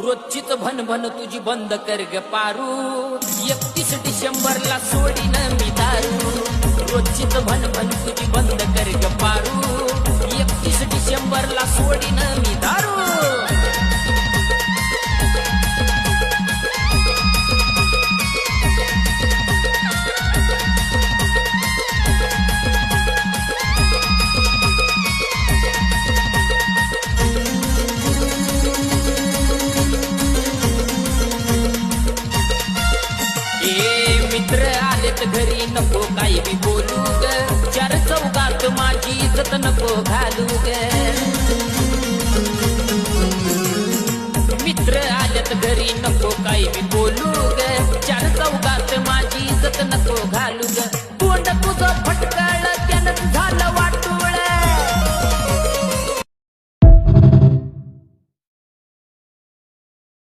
रोजचीच भन तुझी बंद कर ग पारू 31 डिसेंबरला सोडीन मी दारू रोजचीच भन तुझी बंद कर ग पारू 31 डिसेंबरला सोडीन मी दारू मित्र आलेत घरी नको काही बी बोलू ग चार चौकात माझी इज्जत नको घालू ग मित्र आलेत घरी नको काही बी बोलू ग चार चौकात माझी इज्जत नको घालू ग